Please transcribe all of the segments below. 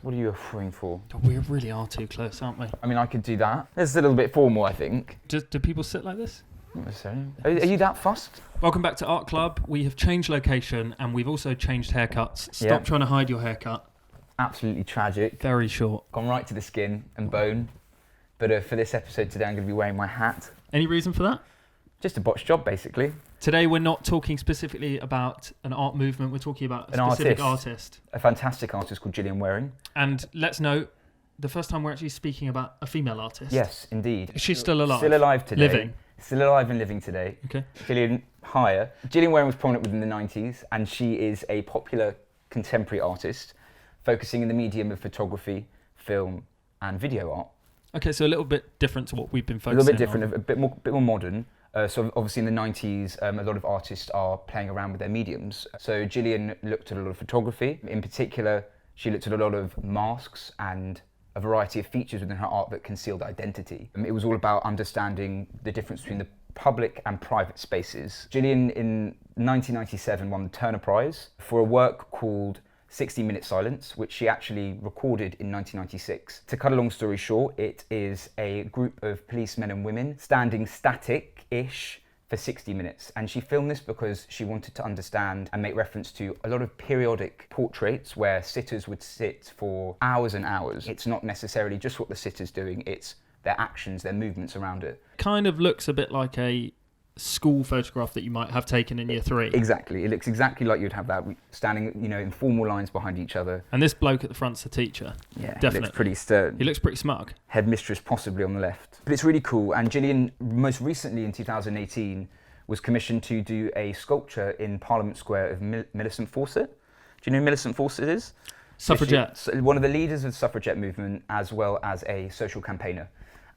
What are you referring for? We really are too close, aren't we? I mean, I could do that. It's a little bit formal, I think. Do people sit like this? Not necessarily. Are you that fussed? Welcome back to Art Club. We have changed location and we've also changed haircuts. Stop trying to hide your haircut. Absolutely tragic. Very short. Gone right to the skin and bone. But for this episode today, I'm going to be wearing my hat. Any reason for that? Just a botched job, basically. Today, we're not talking specifically about an art movement. We're talking about a specific artist. A fantastic artist called Gillian Wearing. And let's note, the first time we're actually speaking about a female artist. Yes, indeed. Is she still alive? Still alive today. Living. Still alive and living today. Okay. Gillian Wearing was prominent within the 90s, and she is a popular contemporary artist focusing in the medium of photography, film, and video art. Okay, so a little bit different to what we've been focusing on. A little bit different, a bit more modern. So obviously in the 90s, a lot of artists are playing around with their mediums. So Gillian looked at a lot of photography. In particular, she looked at a lot of masks and a variety of features within her art that concealed identity. It was all about understanding the difference between the public and private spaces. Gillian in 1997 won the Turner Prize for a work called 60-Minute Silence, which she actually recorded in 1996. To cut a long story short, it is a group of policemen and women standing static-ish for 60 minutes. And she filmed this because she wanted to understand and make reference to a lot of periodic portraits where sitters would sit for hours and hours. It's not necessarily just what the sitter's doing, it's their actions, their movements around it. Kind of looks a bit like a school photograph that you might have taken in year 3. Exactly. It looks exactly like you'd have that, standing, in formal lines behind each other. And this bloke at the front's the teacher. Yeah, definitely. He looks pretty stern. He looks pretty smug. Headmistress possibly on the left. But it's really cool. And Gillian, most recently in 2018, was commissioned to do a sculpture in Parliament Square of Millicent Fawcett. Do you know who Millicent Fawcett is? Suffragette. So one of the leaders of the suffragette movement, as well as a social campaigner.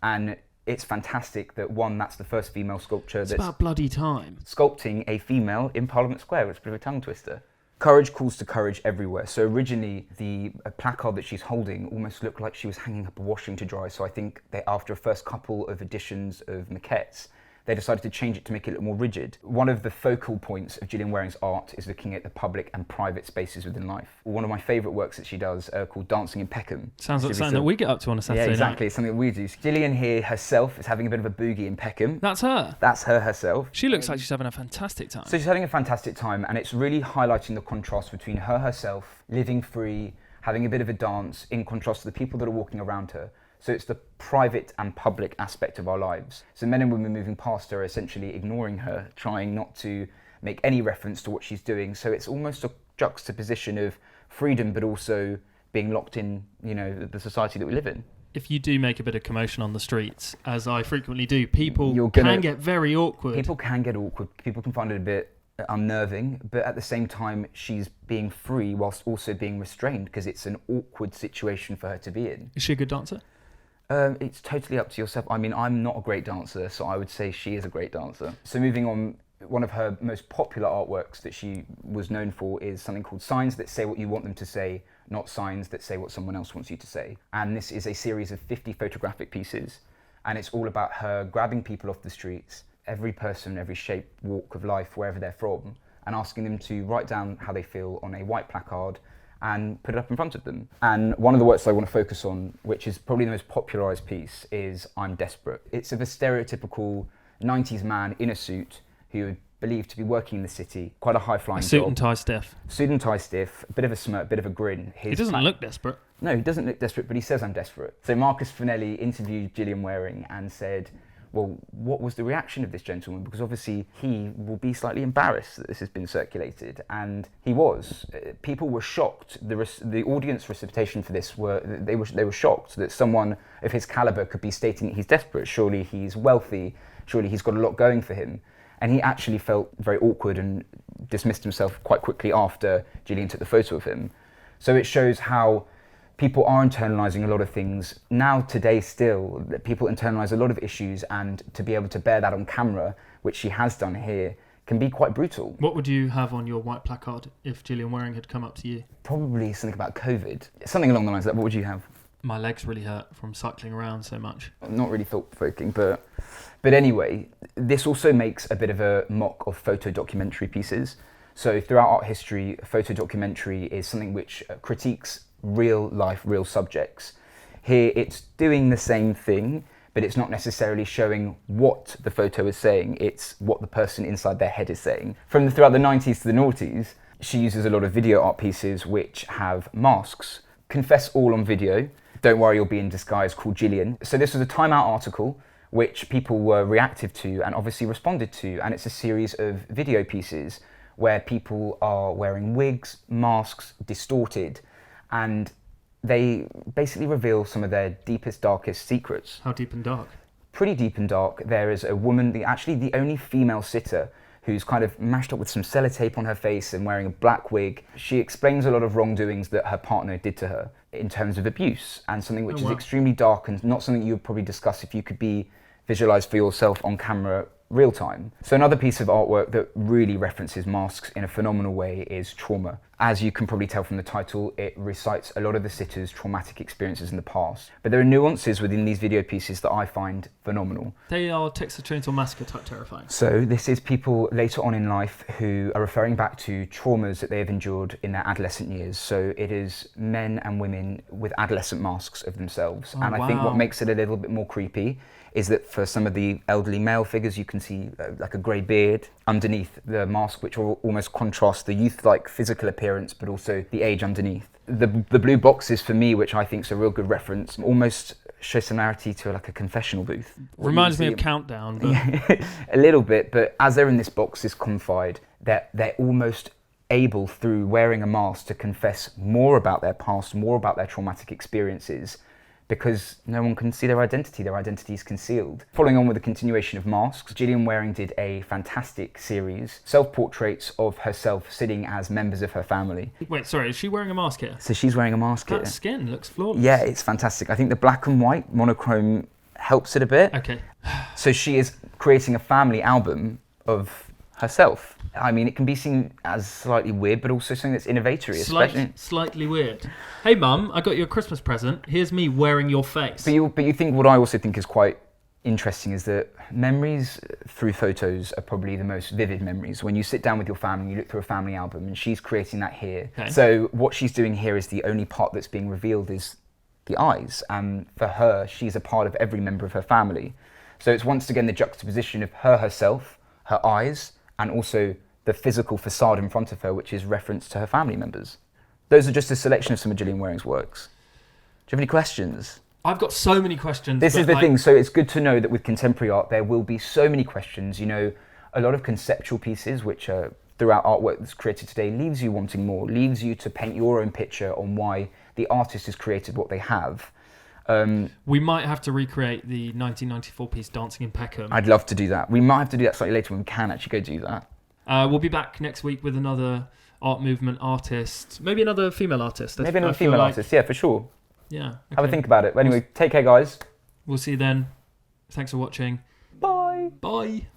And it's fantastic that, one, that's the first female sculpture It's that's about bloody time. sculpting a female in Parliament Square. It's a bit of a tongue twister. Courage calls to courage everywhere. So originally, the placard that she's holding almost looked like she was hanging up a washing to dry. So I think after a first couple of editions of maquettes, they decided to change it to make it look more rigid. One of the focal points of Gillian Wearing's art is looking at the public and private spaces within life. One of my favourite works that she does called Dancing in Peckham. Sounds like something that we get up to on a Saturday night. Yeah, exactly. It's something that we do. So Gillian here herself is having a bit of a boogie in Peckham. That's her? That's her herself. She looks like she's having a fantastic time. So she's having a fantastic time, and it's really highlighting the contrast between her herself, living free, having a bit of a dance, in contrast to the people that are walking around her. So it's the private and public aspect of our lives. So men and women moving past her are essentially ignoring her, trying not to make any reference to what she's doing. So it's almost a juxtaposition of freedom, but also being locked in, the society that we live in. If you do make a bit of commotion on the streets, as I frequently do, people can get very awkward. People can get awkward. People can find it a bit unnerving, but at the same time, she's being free whilst also being restrained because it's an awkward situation for her to be in. Is she a good dancer? It's totally up to yourself. I mean, I'm not a great dancer, so I would say she is a great dancer. So moving on, one of her most popular artworks that she was known for is something called Signs That Say What You Want Them to Say, Not Signs That Say What Someone Else Wants You to Say. And this is a series of 50 photographic pieces, and it's all about her grabbing people off the streets, every person, every shape, walk of life, wherever they're from, and asking them to write down how they feel on a white placard and put it up in front of them. And one of the works I want to focus on, which is probably the most popularised piece, is I'm Desperate. It's of a stereotypical 90s man in a suit who would believed to be working in the city, quite a high-flying job. Suit and tie stiff. Suit and tie stiff, a bit of a smirk, bit of a grin. He doesn't look desperate. No, he doesn't look desperate, but he says I'm desperate. So Marcus Finelli interviewed Gillian Wearing and said, well, what was the reaction of this gentleman? Because obviously he will be slightly embarrassed that this has been circulated. And he was. People were shocked. The audience reception for this they were shocked that someone of his calibre could be stating that he's desperate. Surely he's wealthy. Surely he's got a lot going for him. And he actually felt very awkward and dismissed himself quite quickly after Gillian took the photo of him. So it shows how people are internalising a lot of things. Now, today still, that people internalise a lot of issues, and to be able to bear that on camera, which she has done here, can be quite brutal. What would you have on your white placard if Gillian Wearing had come up to you? Probably something about COVID. Something along the lines of that. What would you have? My legs really hurt from cycling around so much. Not really thought-provoking, but anyway, this also makes a bit of a mock of photo documentary pieces. So throughout art history, photo documentary is something which critiques real life, real subjects. Here it's doing the same thing, but it's not necessarily showing what the photo is saying, it's what the person inside their head is saying. Throughout the 90s to the noughties, she uses a lot of video art pieces which have masks. Confess all on video, don't worry you'll be in disguise, called Gillian. So this was a Time Out article which people were reactive to and obviously responded to, and it's a series of video pieces where people are wearing wigs, masks, distorted, and they basically reveal some of their deepest, darkest secrets. How deep and dark? Pretty deep and dark. There is a woman, actually the only female sitter, who's kind of mashed up with some sellotape on her face and wearing a black wig. She explains a lot of wrongdoings that her partner did to her in terms of abuse, and something which is extremely dark and not something you would probably discuss if you could be visualised for yourself on camera real time. So another piece of artwork that really references masks in a phenomenal way is Trauma. As you can probably tell from the title, it recites a lot of the sitter's traumatic experiences in the past. But there are nuances within these video pieces that I find phenomenal. They are Texas Chainsaw Massacre type terrifying. So this is people later on in life who are referring back to traumas that they have endured in their adolescent years. So it is men and women with adolescent masks of themselves. Oh, and I think what makes it a little bit more creepy is that for some of the elderly male figures, you can see like a grey beard underneath the mask, which will almost contrast the youth-like physical appearance, but also the age underneath. The blue boxes for me, which I think is a real good reference, almost show similarity to like a confessional booth. Reminds me of Countdown. But... a little bit, but as they're in this box, this confide, they're almost able, through wearing a mask, to confess more about their past, more about their traumatic experiences, because no one can see their identity is concealed. Following on with the continuation of masks, Gillian Wearing did a fantastic series, self-portraits of herself sitting as members of her family. Wait, sorry, is she wearing a mask here? So she's wearing a mask here. That skin looks flawless. Yeah, it's fantastic. I think the black and white monochrome helps it a bit. Okay. So she is creating a family album of herself. I mean, it can be seen as slightly weird, but also something that's innovatory. Slightly weird. Hey, Mum, I got you a Christmas present. Here's me wearing your face. But you think what I also think is quite interesting is that memories through photos are probably the most vivid memories. When you sit down with your family, you look through a family album, and she's creating that here. Okay. So what she's doing here is the only part that's being revealed is the eyes. And for her, she's a part of every member of her family. So it's once again the juxtaposition of herself, her eyes, and also the physical facade in front of her, which is reference to her family members. Those are just a selection of some of Gillian Wearing's works. Do you have any questions? I've got so many questions. This is the thing, so it's good to know that with contemporary art, there will be so many questions. You know, a lot of conceptual pieces, which are throughout artwork that's created today, leaves you wanting more, leaves you to paint your own picture on why the artist has created what they have. We might have to recreate the 1994 piece Dancing in Peckham. I'd love to do that. We might have to do that slightly later when we can actually go do that. We'll be back next week with another art movement artist, maybe another female artist. Maybe another female artist, yeah, for sure. Yeah. Okay. Have a think about it. Anyway, take care, guys. We'll see you then. Thanks for watching. Bye. Bye.